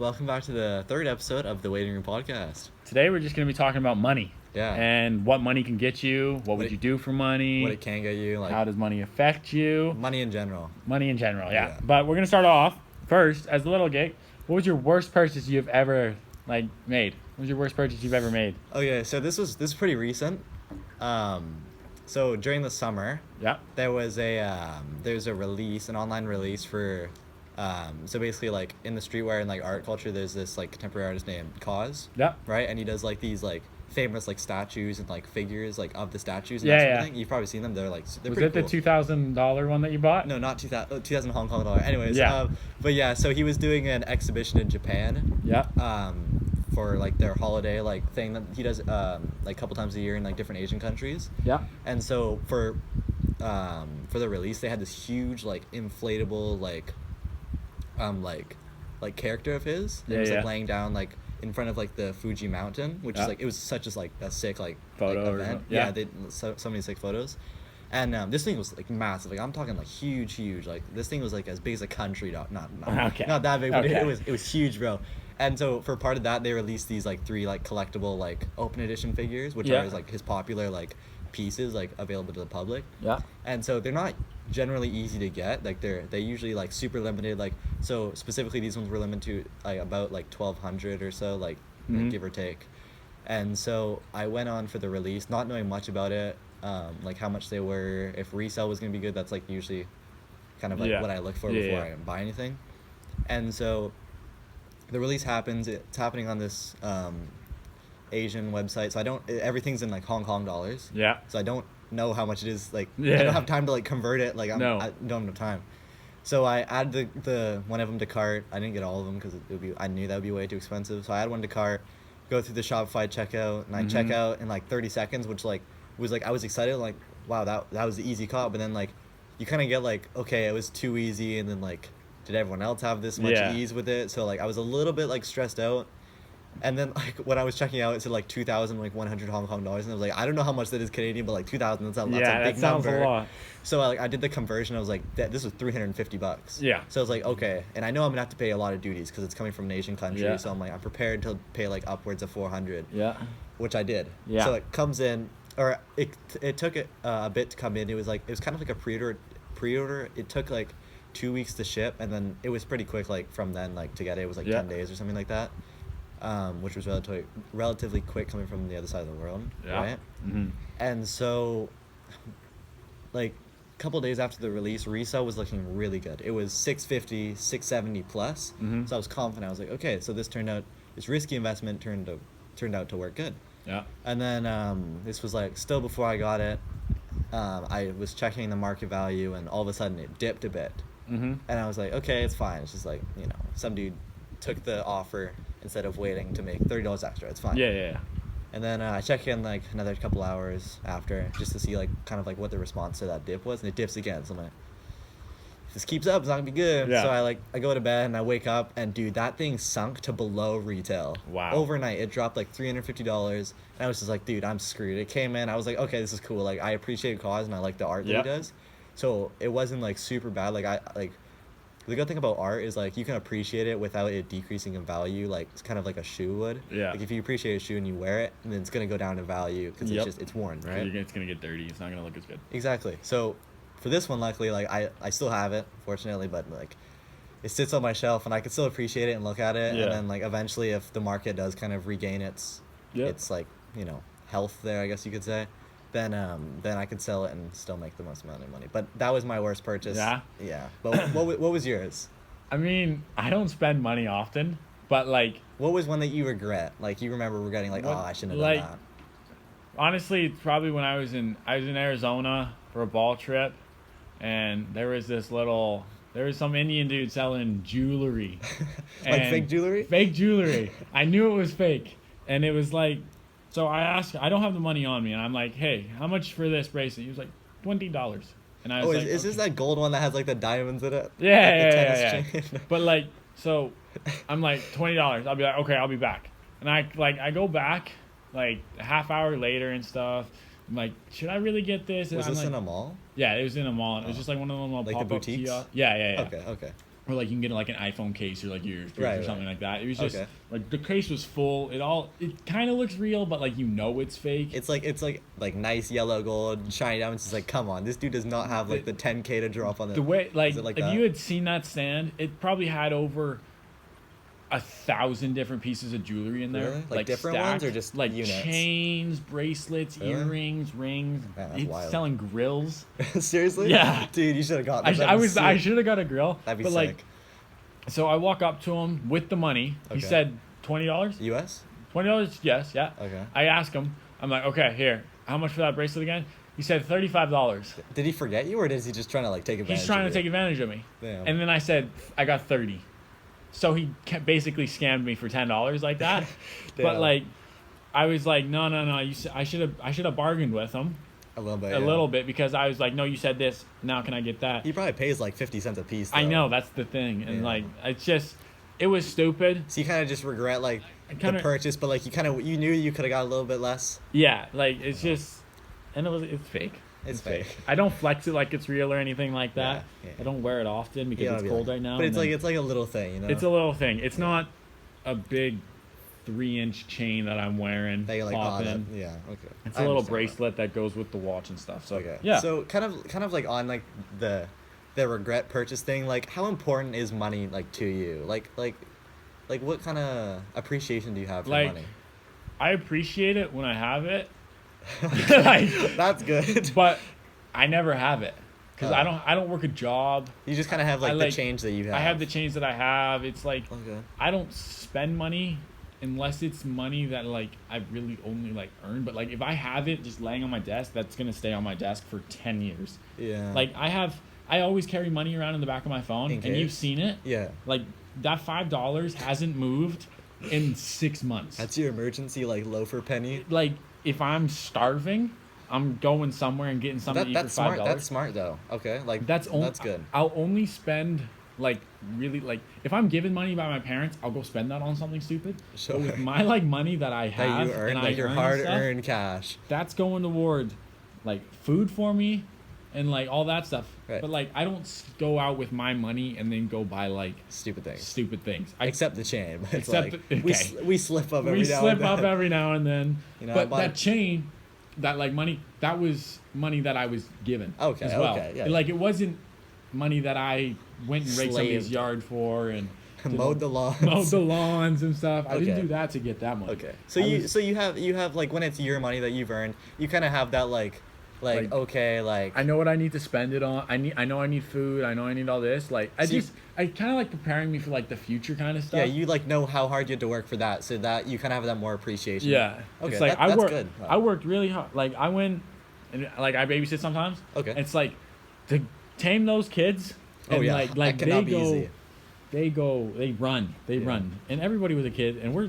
Welcome back to the third episode of the Waiting Room Podcast. Today we're just going to be talking about money. Yeah. And what money can get you, what would you do for money, What it can get you, like how does money affect you? money in general. Money in general, yeah. But we're going to start off first, as a little gig, what was your worst purchase you've ever made? What was your worst purchase you've ever made? Okay, so this is pretty recent. So during the summer, there was there's a release, an online release for so basically like in the streetwear and like art culture, there's this like contemporary artist named Cause. Yeah. Right? And he does like these like famous like statues and like figures like of the statues and Yeah, that sort of yeah. thing. You've probably seen them. They're like they're Was pretty it cool. the $2,000 one that you bought? No, not 2000 Hong Kong dollar. Anyways, Yeah. but yeah, so he was doing an exhibition in Japan. Yeah. For like their holiday like thing that he does like a couple times a year in like different Asian countries. Yeah. And so for the release, they had this huge like inflatable like character of his. And Yeah, it was like yeah. laying down like in front of like the Fuji mountain, which is like it was such as like a sick like Photo like, or event. something. Yeah. They so many sick photos. And this thing was like massive. Like I'm talking like huge. Like this thing was like as big as a country. Not Okay. not that big, but Okay. it was huge, bro. And so for part of that, they released these like 3 like collectible like open edition figures, which Yeah. are like his popular like pieces like available to the public. Yeah. And so they're not generally easy to get. Like they usually like super limited. Like so specifically these ones were limited to like about like 1,200 or so, like give or take. And so I went on for the release, not knowing much about it, like how much they were, if resale was gonna be good. That's like usually kind of like what I look for before I buy anything. And so the release happens. It's happening on this Asian website. So everything's in like Hong Kong dollars. Yeah. So I don't know how much it is. Like I Yeah. don't have time to like convert it. Like I don't have time. So I add the one of them to cart. I didn't get all of them because I knew that would be way too expensive. So I add one to cart, go through the Shopify checkout, and I check out in like 30 seconds, which like was like I was excited, like wow, that was the easy call. But then like you kind of get like, okay, it was too easy, and then like did everyone else have this much ease with it? So like I was a little bit like stressed out. And then like when I was checking out, it said like 2,100 Hong Kong dollars, and I was like, I don't know how much that is Canadian, but like 2,000, that's a big that sounds number. a lot. So I did the conversion. I was like, this was $350. Yeah. So I was like, okay, and I know I'm gonna have to pay a lot of duties because it's coming from an Asian country. Yeah. So I'm like, I'm prepared to pay like upwards of 400. Yeah. Which I did. Yeah. So it comes in, or it took a bit to come in. It was kind of like a pre-order. It took like 2 weeks to ship, and then it was pretty quick. Like from then, like to get it was like 10 days or something like that. Which was relatively quick coming from the other side of the world, right? Mm-hmm. And so, like, a couple days after the release, resale was looking really good. It was 650, 670 plus. Mm-hmm. So I was confident. I was like, okay, so this risky investment turned out to work good. Yeah. And then this was like still before I got it. I was checking the market value, and all of a sudden it dipped a bit. Mm-hmm. And I was like, okay, it's fine. It's just like, some dude took the offer instead of waiting to make $30 extra. It's fine. Yeah. And then I check in like another couple hours after just to see like kind of like what the response to that dip was, and it dips again. So I'm like, if this keeps up, it's not gonna be good. Yeah. So I go to bed and I wake up, and dude, that thing sunk to below retail. Wow. Overnight, it dropped like $350, and I was just like, dude, I'm screwed. It came in, I was like, okay, this is cool. Like I appreciate Cause and I like the art that he does. So it wasn't like super bad. The good thing about art is like you can appreciate it without it decreasing in value, like it's kind of like a shoe would. Yeah. Like if you appreciate a shoe and you wear it, and then it's gonna go down in value because it's worn, right? It's gonna get dirty. It's not gonna look as good. Exactly. So for this one, luckily, like I still have it, fortunately, but like it sits on my shelf and I can still appreciate it and look at it. Yeah. And then like eventually, if the market does kind of regain its like health there, I guess you could say, then I could sell it and still make the most amount of money. But that was my worst purchase. Yeah? Yeah. But what was yours? I mean, I don't spend money often, but like What was one that you regret? Like you remember regretting, like, I shouldn't have done that. honestly, it's probably when I was in Arizona for a ball trip, and there was some Indian dude selling jewelry. Like fake jewelry? Fake jewelry. I knew it was fake, and it was like, so I asked, I don't have the money on me, and I'm like, hey, how much for this bracelet? He was like, $20. And I was like, is this that gold one that has like the diamonds in it? Yeah. Like the tennis chain? But like, so I'm like, $20. I'll be like, okay, I'll be back. And I go back like a half hour later and stuff. I'm like, should I really get this? And Was I'm this like, in a mall? Yeah, it was in a mall. And it was just like one of them little Like the pop-up boutiques? kiosks. Yeah. Okay. or like you can get like an iPhone case or like yours Right, or something right. like that. It was just Okay. like the case was full. It kind of looks real, but like it's fake. It's like nice yellow gold, shiny diamonds. It's like, come on, this dude does not have like the 10K to drop on The way like, Is it like if that? you had seen that stand, it probably had over 1,000 different pieces of jewelry in there. Really? Like different ones or stacked, just like units? chains, bracelets, Really? earrings, rings. Man, that's It's wild. selling grills. Seriously? Yeah. Dude, you should have got I that. I should have got a grill. That'd be but sick. like, so I walk up to him with the money. He Okay. said $20. US? $20? Yes, yeah. Okay. I ask him. I'm like, okay, here. How much for that bracelet again? He said $35. Did he forget you, or is he just trying to like take advantage? He's trying to of take you? advantage of me. Damn. And then I said, I got 30. So he basically scammed me for $10 like that. But Damn. like, I was like, no. I should have bargained with him a little bit. a little bit, because I was like, no, you said this. Now can I get that? He probably pays like 50 cents a piece. I though. know, that's the thing, and Yeah. like, it was stupid. So you kind of just regret like kinda- the purchase, but like you knew you could have got a little bit less. Yeah, like it's just, and it's fake. It's fake. I don't flex it like it's real or anything like that. Yeah, yeah. I don't wear it often because You know it's what I mean? cold right now. But it's and then- like a little thing, you know. it's a little thing. It's not a big 3-inch chain that I'm wearing. that you're like, popping. yeah, okay. It's I a little understand bracelet that goes with the watch and stuff. So that. Okay. yeah. So kind of like on like the regret purchase thing. Like, how important is money like to you? Like what kind of appreciation do you have for Like, money? I appreciate it when I have it. Like, That's good. but I never have it because Oh. I don't work a job. You just kind of have like I, the like- change that you have. I have the change that I have. It's like Okay. I don't spend money unless it's money that like I really only like earn. But like if I have it just laying on my desk, that's gonna stay on my desk for 10 years. Yeah. Like I always carry money around in the back of my phone, In and you've case? seen it. Yeah. Like that $5 hasn't moved in 6 months. That's your emergency like loafer penny. Like if I'm starving, I'm going somewhere and getting something to eat That's for $5. smart. That's smart though. Okay. Like That's good. I'll only spend like really like if I'm given money by my parents, I'll go spend that on something stupid. Sure. But with my like money that I have That you earn, and like I your earn and stuff, hard-earned cash. that's going toward like food for me and like all that stuff. Right. But like I don't go out with my money and then go buy like Stupid things. stupid things. Except the chain. It's Except like, the- okay. we slip up every we now slip and then. up every now and then. You know, I but bought- that chain, that like money, that was money that I was given. Okay, as well. okay, yeah. Like it wasn't money that I went and raked somebody's Slaved. yard for and Mowed the lawns. mowed the lawns and stuff. I didn't Okay. do that to get that money. Okay. So I you was- so you have like when it's your money that you've earned, you kind of have that like Like, okay like I know what I need to spend it on. I know I need food. I know I need all this. Like So you- I kind of like preparing me for like the future kind of stuff. yeah, you like know how hard you had to work for that, so that you kind of have that more appreciation. Yeah. Okay, It's like that's I work. good. I worked really hard. Like I went, and like I babysit sometimes. Okay. It's like to tame those kids. Oh, And yeah. like That cannot be easy. they run, Yeah. and everybody was a kid, and we're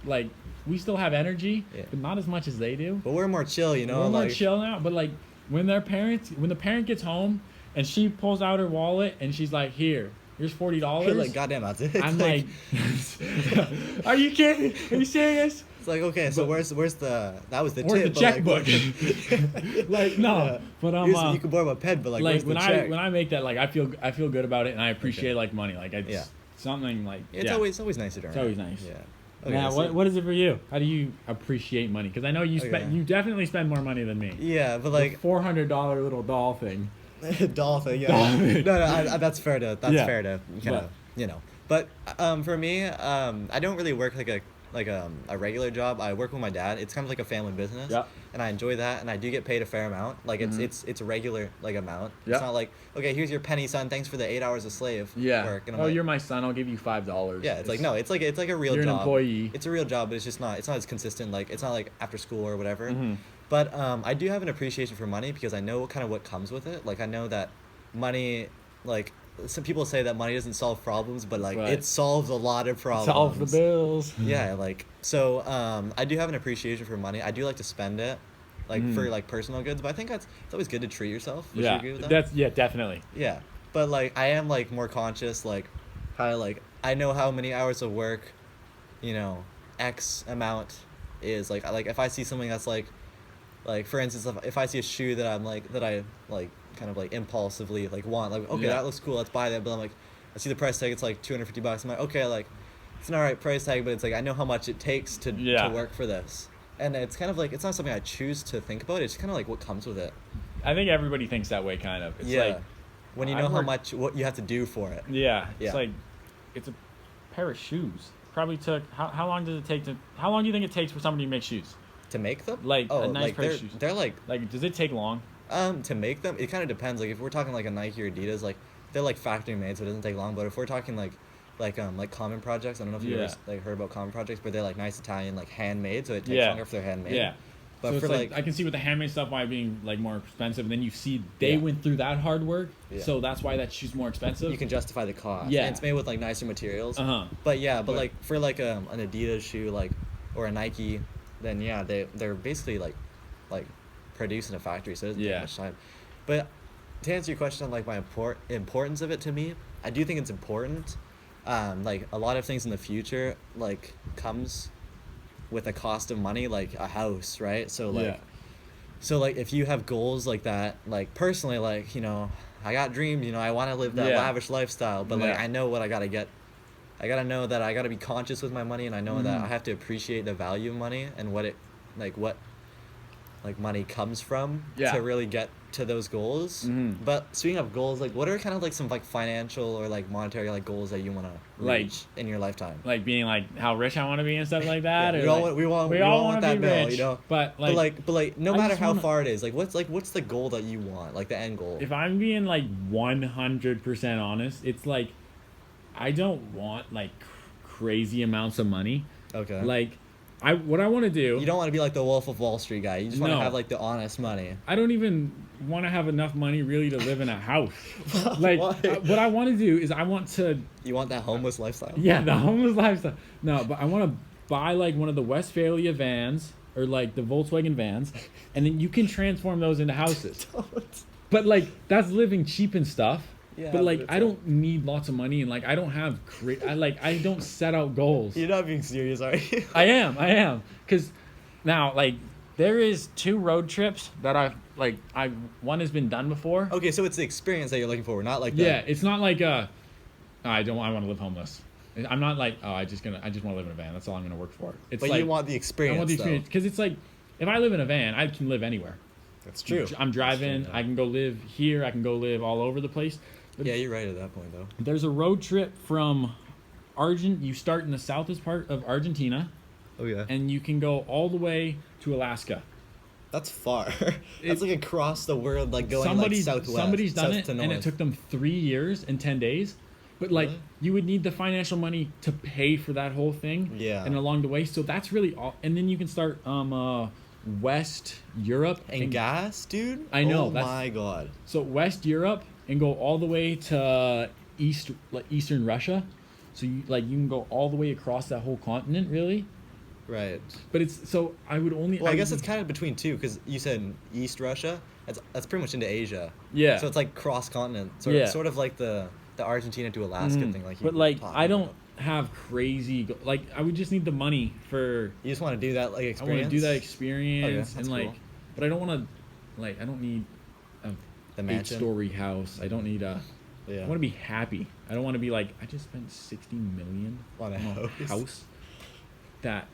like we still have energy, Yeah. but not as much as they do. But we're more chill, you know. We're more like, chill now, but like when the parent gets home and she pulls out her wallet and she's like, here's $40. You're like, goddamn, that's it. I'm like, are you kidding? Are you serious? it's like okay, so where's the that was the Where's tip, the but, checkbook? Like no, Yeah. but you can borrow my pen, but like where's the when check? I make that, like I feel good about it, and I appreciate like money. Like it's Yeah. something like It's always nice to earn. It's always nice. Yeah. Now, so- what is it for you? How do you appreciate money? Because I know you Okay. you definitely spend more money than me. Yeah, but like $400 little doll thing. doll thing, yeah. Doll thing. No, that's fair to Yeah. fair to kind of But for me, I don't really work like a regular job. I work with my dad. It's kind of like a family business. Yeah. And I enjoy that, and I do get paid a fair amount. Like it's a regular like amount. Yeah. It's not like okay, here's your penny, son. Thanks for the 8 hours of slave work. And I'm Oh, like, you're my son. I'll give you $5. yeah, it's like no, it's like a real You're an job. employee. It's a real job, but it's not as consistent. Like it's not like after school or whatever. Mhm. But I do have an appreciation for money because I know what comes with it. Like I know that money, like some people say that money doesn't solve problems, but like Right. it solves a lot of problems. Solve the bills. Yeah, like so I do have an appreciation for money. I do like to spend it, like for like personal goods. But I think it's always good to treat yourself. Would you agree with that? Definitely. Yeah, but like I am like more conscious, like how like I know how many hours of work, X amount is like if I see something that's like for instance if I see a shoe that I like kind of like impulsively like want like okay Yeah. that looks cool, let's buy that, but I'm like I see the price tag. It's like $250. I'm like, okay, like it's an alright price tag, but it's like I know how much it takes to work for this. And it's kind of like it's not something I choose to think about. It's kind of like what comes with it. I think everybody thinks that way, kind of. It's like when you know how much what you have to do for it. Yeah, it's like it's a pair of shoes. Probably took how long does it take to? How long do you think it takes for somebody to make shoes? To make them? Like a nice pair of shoes. They're like does it take long? To make them, it kind of depends. Like if we're talking like a Nike or Adidas, like they're like factory made, so it doesn't take long. But if we're talking like common projects, I don't know if you ever like heard about common projects, but they're like nice Italian like handmade, so it takes longer if they're handmade. Yeah. But so for like I can see with the handmade stuff why being like more expensive, and then you see they went through that hard work, so that's why that shoe's more expensive. You can justify the cost. Yeah, and it's made with like nicer materials. But like for like an Adidas shoe or a Nike, then they're basically like produced in a factory, so it doesn't take much time. But to answer your question on like my importance of it to me, I do think it's important. Like a lot of things in the future like comes with a cost of money, like a house, right? So like if you have goals like that, like personally, like, you know, I got dreams, you know, I want to live that lavish lifestyle, but like I know what I gotta get. I gotta know that I gotta be conscious with my money, and I know that I have to appreciate the value of money and what money comes from to really get to those goals. But speaking of goals, like what are kind of like some like financial or like monetary like goals that you want to reach in your lifetime? Like being like how rich I want to be and stuff like that. Yeah, or we all want that bill, rich, you know. But no matter how far it is, like what's the goal that you want, like the end goal? If I'm being like 100% honest, it's like I don't want like crazy amounts of money. Okay. Like what I want to do. You don't want to be like the Wolf of Wall Street guy. You just want to have like the honest money. I don't even want to have enough money really to live in a house. Like what I want to do is I want to. You want that homeless lifestyle? Yeah, the homeless lifestyle. No, but I want to buy like one of the Westphalia vans or like the Volkswagen vans, and then you can transform those into houses. But like that's living cheap and stuff. Yeah, but like I don't need lots of money, and like I don't have I don't set out goals. You're not being serious, are you? I am, because now like there is 2 road trips that one has been done before. Okay, so it's the experience that you're looking for, not like it's not like I want to live homeless. I'm not like I just want to live in a van. That's all I'm gonna work for. It's but like, you want the experience. I want the experience because it's like if I live in a van, I can live anywhere. That's true. I'm driving. True, yeah. I can go live here. I can go live all over the place. But yeah, you're right at that point, though. There's a road trip from You start in the southest part of Argentina. Oh, yeah. And you can go all the way to Alaska. That's far. That's like across the world, like going southwest. Somebody's done it, and it took them 3 years and 10 days. But like, you would need the financial money to pay for that whole thing. Yeah. And along the way, so that's really all. And then you can start West Europe. And gas, dude. I know. Oh my god. So West Europe and go all the way to Eastern Russia. So you can go all the way across that whole continent, really. Right. But it's so I would only. Well, I guess it's kind of between two because you said East Russia. That's pretty much into Asia. Yeah. So it's like cross continent. Sort of like the Argentina to Alaska thing, like. But like I don't have crazy I would just need the money for. You just want to do that like experience. I want to do that experience and like, cool. But I don't want to, I don't need a the mansion. 8-story house. I don't need a. Yeah. I want to be happy. I don't want to be like I just spent $60 million on a house. That.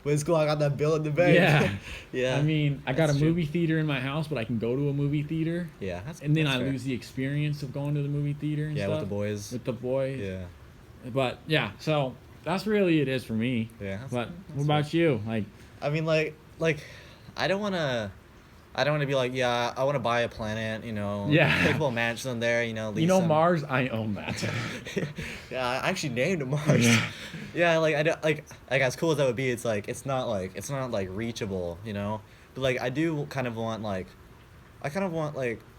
But it's cool. I got that bill in the bank. Yeah. Yeah. I mean, I got a movie theater in my house, but I can go to a movie theater. Yeah. And then I lose the experience of going to the movie theater and stuff. With the boys. With the boys. Yeah. But yeah, so that's really it is for me. Yeah. But what about you? Like. I mean, like I don't want to be like, yeah, I want to buy a planet, you know. Yeah. Take a little mansion there, you know. Mars, I own that. Yeah, I actually named it Mars. Yeah, like I don't like as cool as that would be. It's not reachable, you know. But like I do kind of want like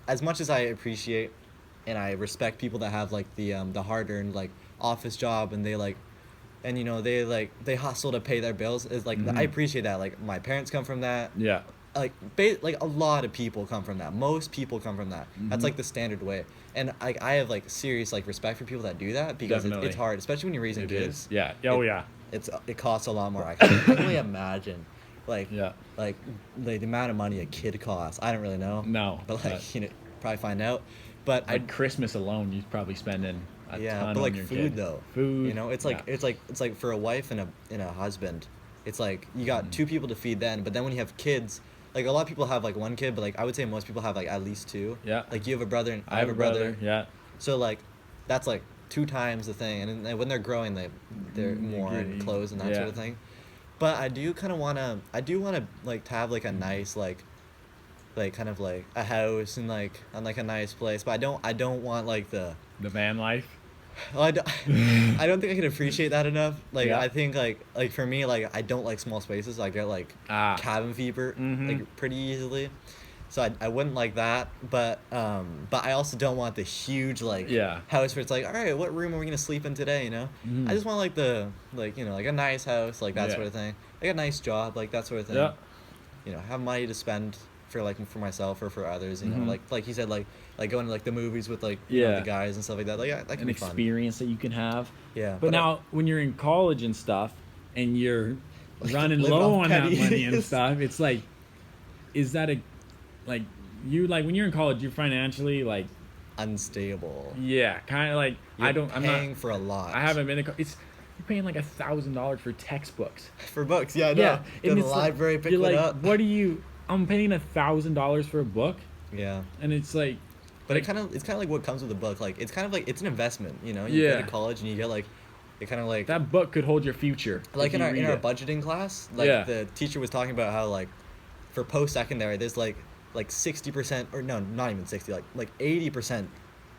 as much as I appreciate and I respect people that have like the hard-earned like office job and they like. And you know they hustle to pay their bills. Is like I appreciate that. Like my parents come from that. Yeah. Like a lot of people come from that. Most people come from that. That's like the standard way. And I have like serious like respect for people that do that because it's hard, especially when you're raising kids. Yeah. Oh yeah. It costs a lot more. I can only imagine. Like the amount of money a kid costs. I don't really know. No. But like probably find out. But Christmas alone, you're probably spending Yeah, but like food though. Food. You know, it's like for a wife and a husband, it's like you got two people to feed then, but then when you have kids, like a lot of people have like one kid, but like I would say most people have like at least two. Yeah. Like you have a brother and I have a brother. Yeah. So like that's like 2 times the thing, and when they're growing, they're more in clothes and that sort of thing. But I do wanna like to have like a nice like kind of like a house and like on like a nice place, but I don't want like the van life. Well, I don't think I can appreciate that enough. Like I think like for me, like I don't like small spaces. So I get like cabin fever like pretty easily. So I wouldn't like that, but I also don't want the huge like house where it's like, all right, what room are we gonna sleep in today? You know, I just want like like a nice house, like that sort of thing, like a nice job, like that sort of thing. Yeah. You know, have money to spend for myself or for others. You know, like you said, like going to like the movies with like you know, the guys and stuff like that. Like that can be fun. An experience that you can have. Yeah. But now when you're in college and stuff, and you're running low on that money and stuff, it's like, is that like when you're in college, you're financially like unstable. Yeah, kind of like I'm paying for a lot. I haven't been you're paying like $1,000 for textbooks. For books, yeah, I know. Yeah, go to the library, pick one up. What do you? I'm paying $1,000 for a book. Yeah. And it's like. But it's kind of like what comes with a book. Like it's kind of like it's an investment, you know. You go to college and you get like, it kind of like. That book could hold your future. Like in our budgeting class, like the teacher was talking about how like, for post-secondary, there's like 60% or no, not even 60, like 80%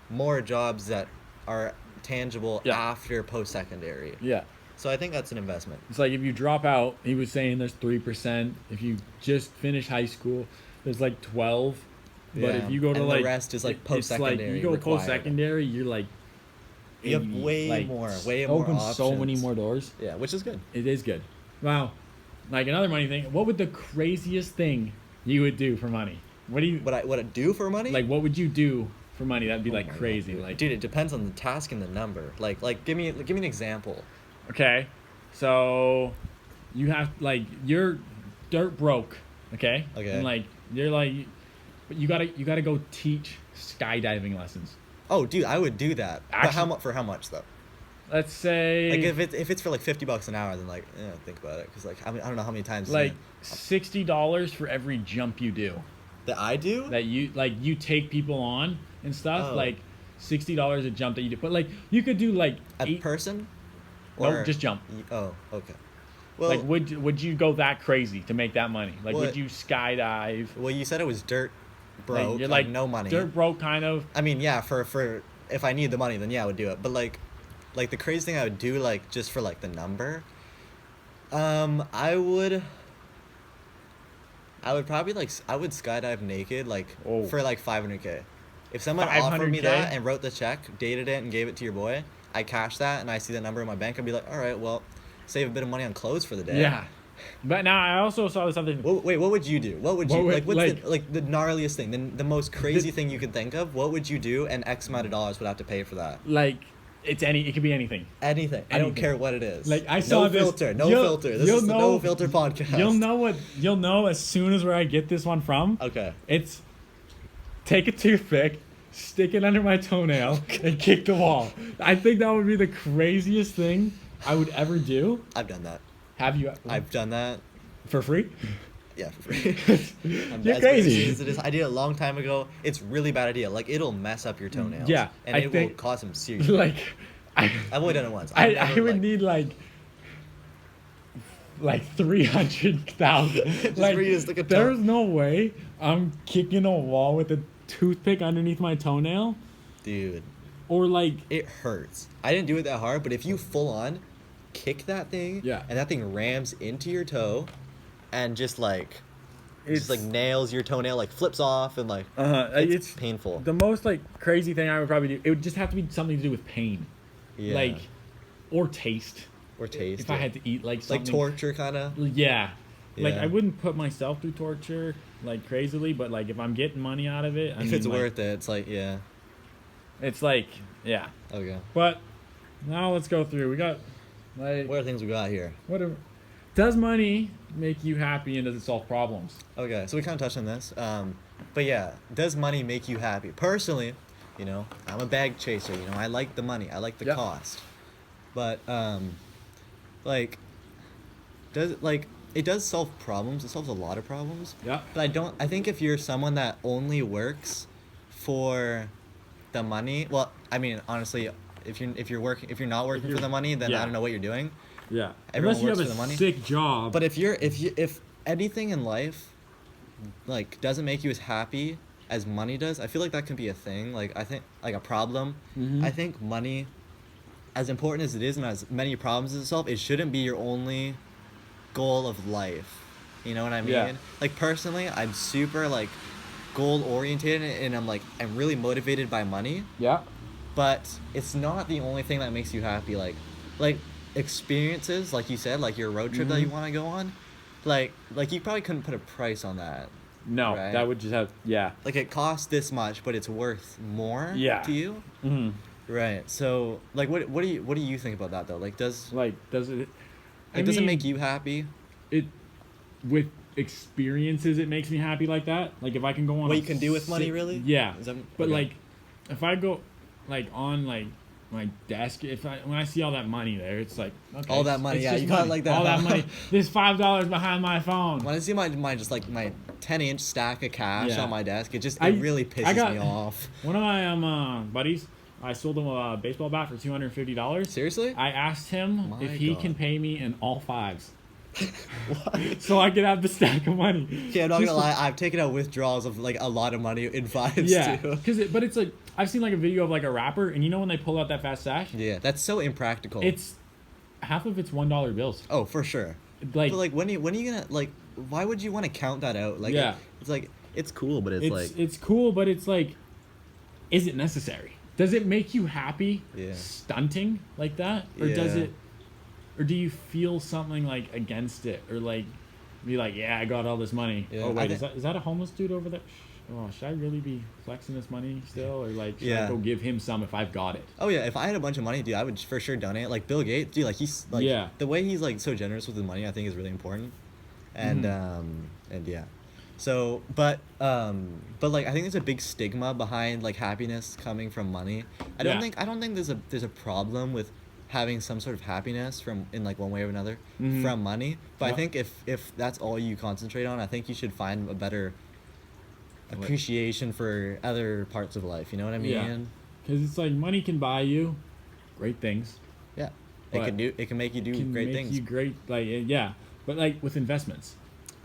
more jobs that are tangible after post-secondary. Yeah. So I think that's an investment. It's like if you drop out, he was saying there's 3%. If you just finish high school, there's like 12. But if you go to the rest is like post-secondary. It's like you go post-secondary, you're like. You have way more options. So many more doors. Yeah, which is good. It is good. Wow. Like another money thing. What would the craziest thing you would do for money? What I do for money? Like what would you do for money? That'd be like crazy. God. Like dude, it depends on the task and the number. Like give me an example. Okay. So you have like you're dirt broke, okay? Okay. And like you're like you gotta go teach skydiving lessons. Oh dude, I would do that. Actually, but how much though? Let's say like if it's for like $50 an hour, then like think about it, because like I don't know how many times like $60 for every jump you do. That I do? That you take people on and stuff, like $60 a jump that you do. But like you could do like a person? No, just jump. Oh, okay. Well, like would you go that crazy to make that money? Like would you skydive? Well, you said it was dirt broke, you're like no money. Dirt broke kind of. I mean, yeah, for if I need the money, then yeah, I would do it. But like the crazy thing I would do, like just for like the number, I would probably I would skydive naked for like $500K. If someone offered me that and wrote the check, dated it, and gave it to your boy, I cash that and I see that number in my bank, I'd be like, all right, well, save a bit of money on clothes for the day. Yeah. But now I also saw something. Wait, what would you do? What's the gnarliest thing, the most crazy thing you could think of? What would you do? And X amount of dollars would have to pay for that. Like. It could be anything. Anything. I don't care what it is. Like I saw this. No filter. This is the No Filter podcast. You'll know as soon as where I get this one from. Okay. It's take a toothpick, stick it under my toenail, and kick the wall. I think that would be the craziest thing I would ever do. I've done that. Have you? I've done that. For free? Yeah, for free. You're crazy. As it is. I did it a long time ago. It's a really bad idea. Like it'll mess up your toenails. Yeah, and it will cause some serious. Like, I've only done it once. I would need like 300,000. Like there's no way I'm kicking a wall with a toothpick underneath my toenail, dude. Or like it hurts. I didn't do it that hard, but if you full on kick that thing, and that thing rams into your toe. And just nails your toenail, like flips off, and like it's painful. The most like crazy thing I would probably do, it would just have to be something to do with pain, like or taste. If I had to eat like something, like torture kind of. Yeah, like I wouldn't put myself through torture like crazily, but like if I'm getting money out of it, if it's worth it, it's like it's like Okay. But now let's go through. We got like what are things we got here? Does money make you happy, and does it solve problems? Okay, so we kind of touched on this. But yeah, does money make you happy? Personally, You know, I'm a bag chaser. You know, I like the money. I like the cost. But like, it does solve problems. It solves a lot of problems. Yeah. But I think if you're someone that only works for the money, well, I mean, honestly, if you're not working for the money, then I don't know what you're doing. Yeah. Everyone Unless you works have for the money. a sick job. But if anything in life like doesn't make you as happy as money does, I feel like that can be a thing. Like I think like a problem. Mm-hmm. I think money, as important as it is and as many problems as itself, it shouldn't be your only goal of life. You know what I mean? Yeah. Like personally, I'm super like goal oriented and I'm really motivated by money. Yeah. But it's not the only thing that makes you happy. Like experiences, like you said, like your road trip that you want to go on, like you probably couldn't put a price on that. No, right? that would just have Like it costs this much, but it's worth more to you. Mm-hmm. Right. So like, what do you think about that though? Like, does it? does it make you happy? It with experiences, it makes me happy like that. Like if I can go on. What you can do with money, really? Yeah. But okay. like, if I go, like on like my desk, when I see all that money there, it's like okay, all that money. It's Yeah, just you got like that. All that money. There's $5 behind my phone. When I see my just like my 10-inch stack of cash on my desk, it really pisses me off. One of my buddies, I sold him a baseball bat for $250. Seriously? I asked him if he can pay me in all fives. What? So I could have the stack of money. Okay, I'm not gonna lie. I've taken out withdrawals of like a lot of money in fives too. But it's like I've seen like a video of like a rapper, and you know when they pull out that fast stash? Yeah, that's so impractical. It's half of it's $1 bills. Oh, for sure. Like, but like when are you gonna like? Why would you want to count that out? Like, it's like it's cool, but it's cool, but it's like, is it necessary? Does it make you happy? Yeah. Stunting like that, or does it? Or do you feel something like against it, or like be like, yeah, I got all this money. Yeah, oh wait, is that a homeless dude over there? Oh, should I really be flexing this money still, or like should I go give him some if I've got it? Oh yeah, if I had a bunch of money, dude, I would for sure donate. Like Bill Gates, dude, like he's like the way he's like so generous with his money, I think is really important. And and yeah, so but like I think there's a big stigma behind like happiness coming from money. I don't think there's a problem with having some sort of happiness from in like one way or another from money, but I think if that's all you concentrate on, I think you should find a better appreciation for other parts of life. You know what I mean? Yeah, because it's like money can buy you great things. Yeah, it can make you do great things. But like with investments.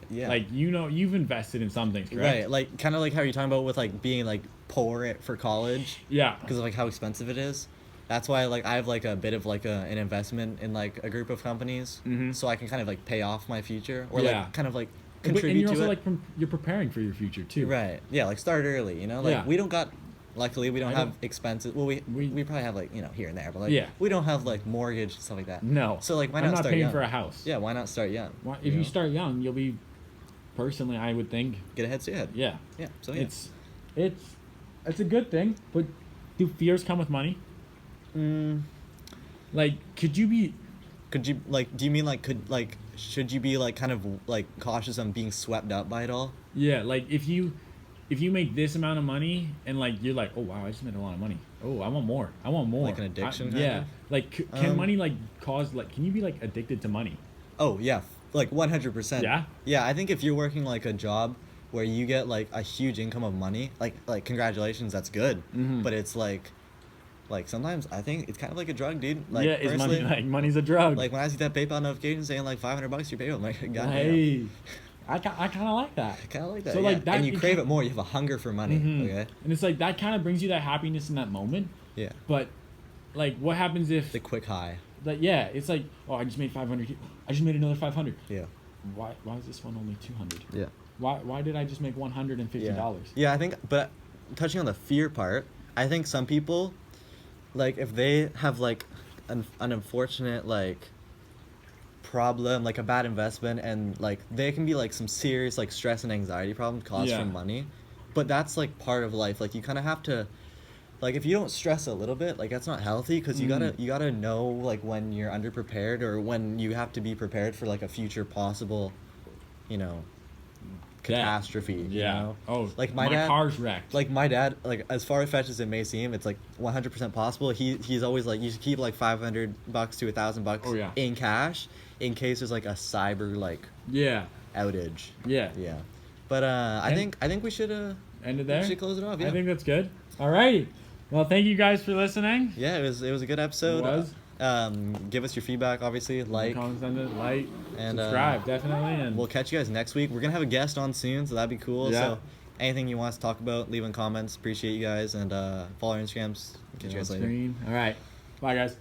Yeah. Like you've invested in some things, correct? Right. Like kind of like how you're talking about with like being like poor for college. Yeah. Because of like how expensive it is. That's why like I have like a bit of like an investment in like a group of companies, so I can kind of like pay off my future or like kind of like contribute and you're to also it. like you're preparing for your future too. Right. Yeah. Like start early. You know. Like we don't got. Luckily, we don't have expenses. Well, we probably have like here and there, but like we don't have like mortgage and stuff like that. No. So like why not not start paying young? for a house? Yeah. Why not start young? If you start young, you'll be. Personally, I would think get ahead, stay ahead. Yeah. Yeah. So it's a good thing, but do fears come with money? Like, could you like? Do you mean like should you be like kind of like cautious on being swept up by it all? Yeah. Like if you make this amount of money and like you're like, oh wow, I just made a lot of money. Oh, I want more. Like an addiction. Yeah. Like can money like cause like can you be like addicted to money? Oh yeah. Like 100%. Yeah? Yeah, I think if you're working like a job where you get like a huge income of money, like congratulations, that's good. But it's like sometimes I think it's kind of like a drug, dude. Like is money like money's a drug? Like when I see that PayPal notification saying like $500 your PayPal, I'm like, God hey, I kind of like that. I kind of like that. So like that, and you crave it more. You have a hunger for money. Okay. And it's like that kind of brings you that happiness in that moment. Yeah. But like, what happens if the quick high? Like it's like, oh, I just made 500. I just made another 500. Yeah. Why is this one only 200? Yeah. Why did I just make $150? Yeah, I think, but touching on the fear part, I think some people, like if they have like an unfortunate like problem, like a bad investment, and like they can be like some serious like stress and anxiety problems caused from money, but that's like part of life. Like you kind of have to. Like if you don't stress a little bit, like that's not healthy because you gotta know like when you're underprepared or when you have to be prepared for like a future possible, catastrophe. Yeah. You know? Oh, like my dad, car's wrecked. Like my dad, like as far-fetched as it may seem, it's like 100% possible. He's always like, you should keep like $500 to $1,000 Oh, yeah. in cash in case there's like a cyber like outage. Yeah. Yeah. But I think we should end it there. We should close it off. Yeah. I think that's good. Alrighty. Well, thank you guys for listening. Yeah, it was a good episode. It was. Give us your feedback, obviously. Comment, and subscribe, definitely. And we'll catch you guys next week. We're gonna have a guest on soon, so that'd be cool. Yeah. So anything you want us to talk about, leave in comments. Appreciate you guys, and follow our Instagrams. Catch you guys later. All right. Bye, guys.